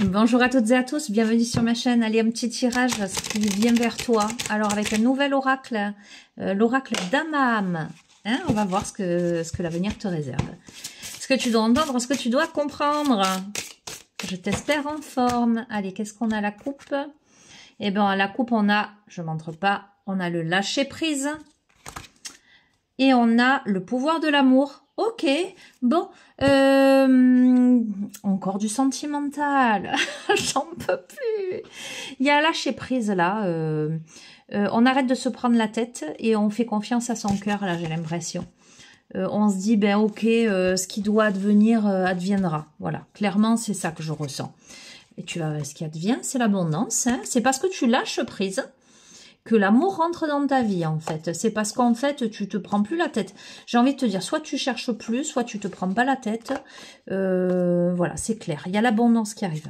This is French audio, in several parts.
Bonjour à toutes et à tous, bienvenue sur ma chaîne. Allez, un petit tirage, ce qui vient vers toi. Alors, avec un nouvel oracle, l'oracle d'Amaham. Hein, on va voir ce que l'avenir te réserve. Ce que tu dois entendre, ce que tu dois comprendre. Je t'espère en forme. Allez, qu'est-ce qu'on a à la coupe? Eh bien, à la coupe, on a, je ne montre pas, on a le lâcher-prise. Et on a le pouvoir de l'amour. Ok, bon, encore du sentimental, j'en peux plus. Il y a lâcher prise là, on arrête de se prendre la tête et on fait confiance à son cœur, là j'ai l'impression. On se dit, ben ok, ce qui doit advenir, adviendra. Voilà, clairement c'est ça que je ressens. Et ce qui advient, c'est l'abondance, hein. C'est parce que tu lâches prise que l'amour rentre dans ta vie, en fait. C'est parce qu'en fait, tu te prends plus la tête. J'ai envie de te dire, soit tu cherches plus, soit tu te prends pas la tête. Voilà, c'est clair. Il y a l'abondance qui arrive.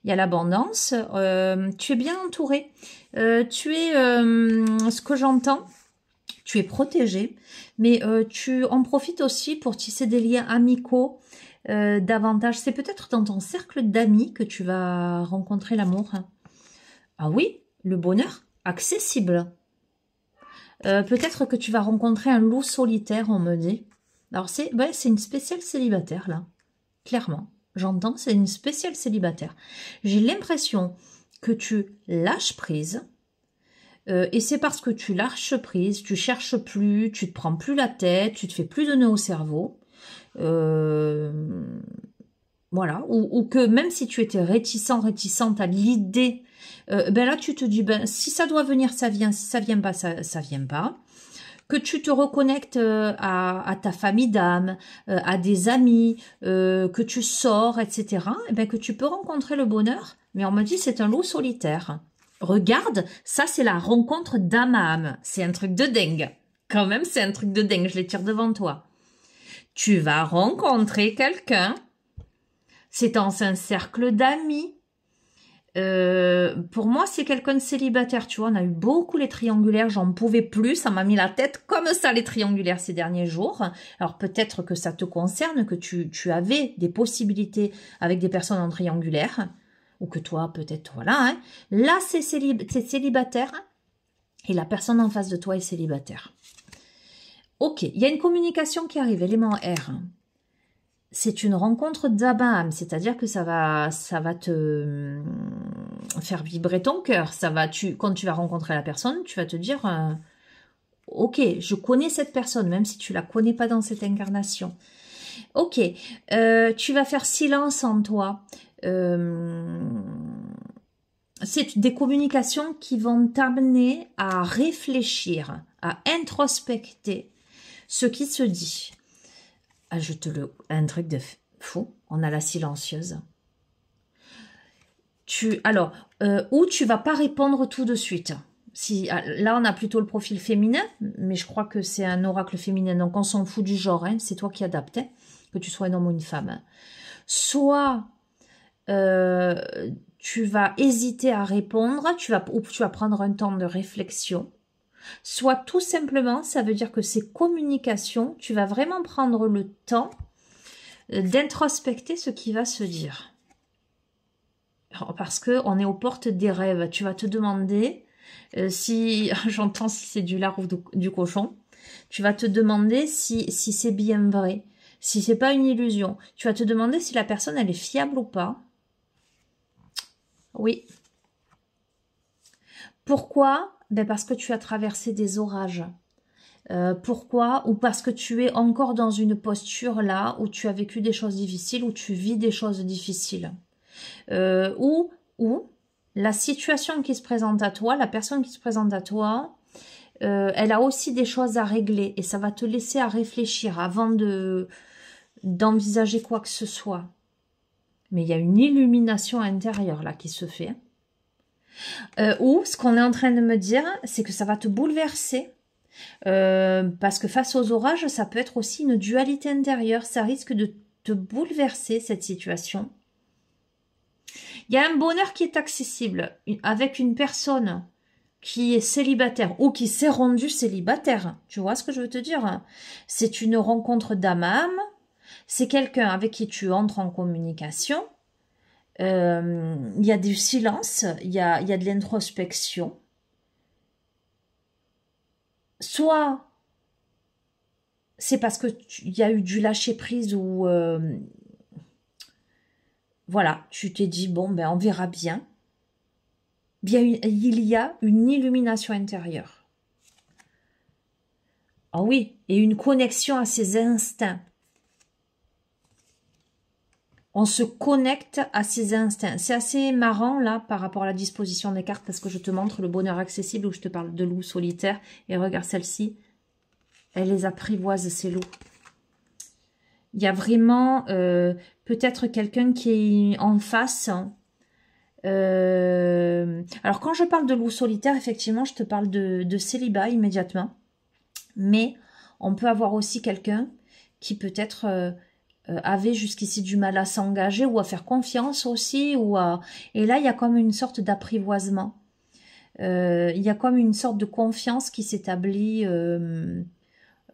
Il y a l'abondance. Tu es bien entouré. Tu es, ce que j'entends, tu es protégé. Mais tu en profites aussi pour tisser des liens amicaux davantage. C'est peut-être dans ton cercle d'amis que tu vas rencontrer l'amour. Ah oui, le bonheur accessible. Peut-être que tu vas rencontrer un loup solitaire, on me dit. Alors, c'est une spéciale célibataire, là. Clairement. J'entends, c'est une spéciale célibataire. J'ai l'impression que tu lâches prise. Et c'est parce que tu lâches prise, tu cherches plus, tu te prends plus la tête, tu te fais plus de nœuds au cerveau. Voilà. Ou que même si tu étais réticente à l'idée, ben là tu te dis, ben si ça doit venir, ça vient, si ça vient pas, ça vient pas. Que tu te reconnectes à ta famille d'âme, à des amis, que tu sors, etc. Et ben que tu peux rencontrer le bonheur. Mais on me dit c'est un loup solitaire. Regarde, ça c'est la rencontre d'âme à âme. C'est un truc de dingue. Quand même, c'est un truc de dingue. Je les tire devant toi. Tu vas rencontrer quelqu'un. C'est dans un cercle d'amis. Pour moi, c'est quelqu'un de célibataire, tu vois. On a eu beaucoup les triangulaires, j'en pouvais plus. Ça m'a mis la tête comme ça, les triangulaires, ces derniers jours. Alors, peut-être que ça te concerne, que tu avais des possibilités avec des personnes en triangulaire. Ou que toi, peut-être, voilà. Hein. Là, c'est célibataire. Et la personne en face de toi est célibataire. Ok, il y a une communication qui arrive, élément R. C'est une rencontre d'Amaham, c'est-à-dire que ça va te faire vibrer ton cœur. Quand tu vas rencontrer la personne, tu vas te dire, ok, je connais cette personne, même si tu la connais pas dans cette incarnation. Ok, tu vas faire silence en toi. C'est des communications qui vont t'amener à réfléchir, à introspecter ce qui se dit. Ah, un truc de fou. On a la silencieuse. Ou tu vas pas répondre tout de suite. Là, on a plutôt le profil féminin, mais je crois que c'est un oracle féminin, donc on s'en fout du genre. Hein, c'est toi qui adaptes, hein, que tu sois un homme ou une femme. Soit tu vas hésiter à répondre, ou tu vas prendre un temps de réflexion. Soit tout simplement, ça veut dire que ces communications, tu vas vraiment prendre le temps d'introspecter ce qui va se dire. Parce qu'on est aux portes des rêves. Tu vas te demander si, j'entends si c'est du lard ou du cochon, tu vas te demander si c'est bien vrai, si c'est pas une illusion. Tu vas te demander si la personne, elle est fiable ou pas. Oui. Pourquoi ? Ben parce que tu as traversé des orages. Pourquoi? Ou parce que tu es encore dans une posture là où tu as vécu des choses difficiles, où tu vis des choses difficiles. Ou la situation qui se présente à toi, la personne qui se présente à toi, elle a aussi des choses à régler et ça va te laisser à réfléchir avant d'envisager quoi que ce soit. Mais il y a une illumination intérieure là qui se fait. Ou ce qu'on est en train de me dire, c'est que ça va te bouleverser. Parce que face aux orages, ça peut être aussi une dualité intérieure. Ça risque de te bouleverser, cette situation. Il y a un bonheur qui est accessible avec une personne qui est célibataire ou qui s'est rendue célibataire. Tu vois ce que je veux te dire? C'est une rencontre d'âme à âme. C'est quelqu'un avec qui tu entres en communication. Il y a du silence, il y a de l'introspection. Soit c'est parce que il y a eu du lâcher prise ou voilà, tu t'es dit bon ben on verra bien. Bien, il y a une illumination intérieure. Ah oui, et une connexion à ses instincts. On se connecte à ses instincts. C'est assez marrant là par rapport à la disposition des cartes parce que je te montre le bonheur accessible où je te parle de loup solitaire. Et regarde celle-ci, elle les apprivoise ces loups. Il y a vraiment peut-être quelqu'un qui est en face. Alors quand je parle de loup solitaire, effectivement, je te parle de célibat immédiatement. Mais on peut avoir aussi quelqu'un qui peut-être avait jusqu'ici du mal à s'engager ou à faire confiance aussi. Et là, il y a comme une sorte d'apprivoisement. Il y a comme une sorte de confiance qui s'établit.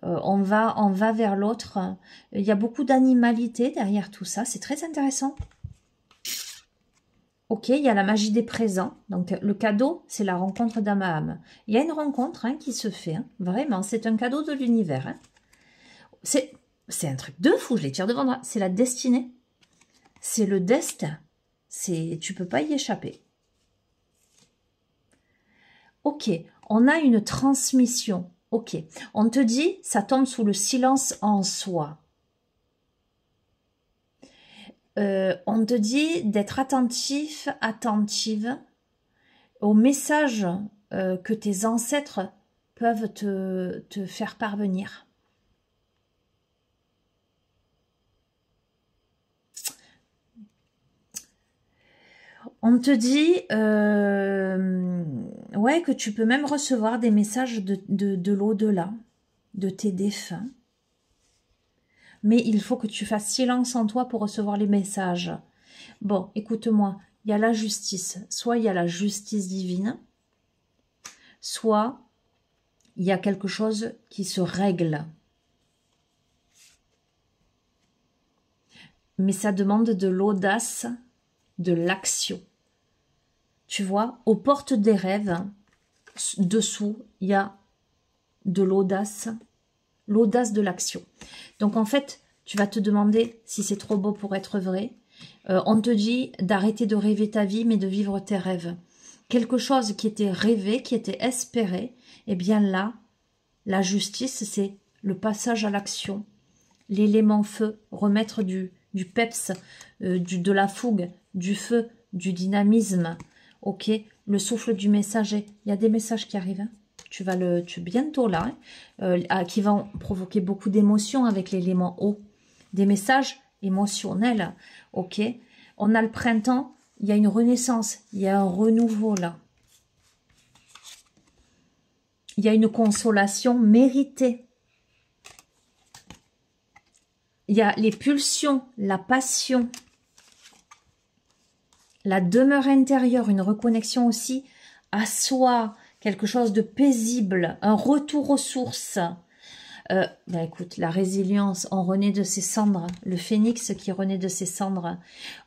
On va vers l'autre. Il y a beaucoup d'animalité derrière tout ça. C'est très intéressant. Ok, il y a la magie des présents. Donc, le cadeau, c'est la rencontre d'âme à âme. Il y a une rencontre qui se fait. Vraiment, c'est un cadeau de l'univers. C'est un truc de fou, je les tire devant moi. C'est la destinée. C'est le destin. Tu peux pas y échapper. Ok, on a une transmission. Ok, on te dit, ça tombe sous le silence en soi. On te dit d'être attentif, attentive aux messages que tes ancêtres peuvent te faire parvenir. On te dit ouais, que tu peux même recevoir des messages de l'au-delà, de tes défunts. Mais il faut que tu fasses silence en toi pour recevoir les messages. Bon, écoute-moi, il y a la justice. Soit il y a la justice divine, soit il y a quelque chose qui se règle. Mais ça demande de l'audace, de l'action. Tu vois, aux portes des rêves, dessous, il y a de l'audace de l'action. Donc en fait, tu vas te demander si c'est trop beau pour être vrai. On te dit d'arrêter de rêver ta vie, mais de vivre tes rêves. Quelque chose qui était rêvé, qui était espéré, eh bien là, la justice, c'est le passage à l'action. L'élément feu, remettre du peps, de la fougue, du feu, du dynamisme. Ok, le souffle du messager. Il y a des messages qui arrivent. Tu bientôt là, qui vont provoquer beaucoup d'émotions avec l'élément eau. Des messages émotionnels. Ok, on a le printemps, il y a une renaissance, il y a un renouveau là. Il y a une consolation méritée. Il y a les pulsions, la passion, la demeure intérieure, une reconnexion aussi à soi, quelque chose de paisible, un retour aux sources. Ben écoute, la résilience, on renaît de ses cendres, le phénix qui renaît de ses cendres.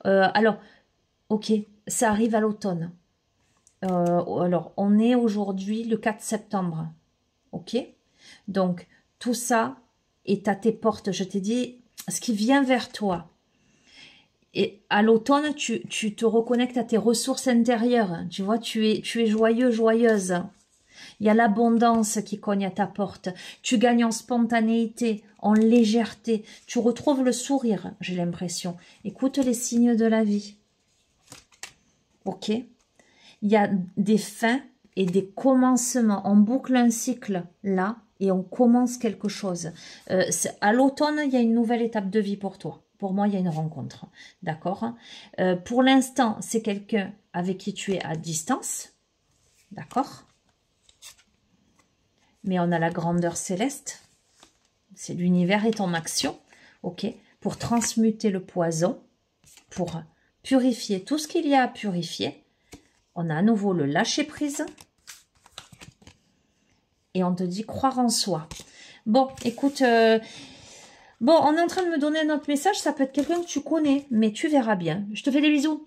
Alors, ok, ça arrive à l'automne. Alors, on est aujourd'hui le 4 septembre, ok? Donc, tout ça est à tes portes. Je t'ai dit, ce qui vient vers toi. Et à l'automne, tu te reconnectes à tes ressources intérieures. Tu vois, tu es joyeux, joyeuse. Il y a l'abondance qui cogne à ta porte. Tu gagnes en spontanéité, en légèreté. Tu retrouves le sourire, j'ai l'impression. Écoute les signes de la vie. Ok? Il y a des fins et des commencements. On boucle un cycle là et on commence quelque chose. À l'automne, il y a une nouvelle étape de vie pour toi. Pour moi, il y a une rencontre. D'accord? Pour l'instant, c'est quelqu'un avec qui tu es à distance. D'accord? Mais on a la grandeur céleste. C'est l'univers est en action. Ok? Pour transmuter le poison, pour purifier tout ce qu'il y a à purifier. On a à nouveau le lâcher prise. Et on te dit croire en soi. Bon, écoute, bon, on est en train de me donner un autre message. Ça peut être quelqu'un que tu connais, mais tu verras bien. Je te fais des bisous.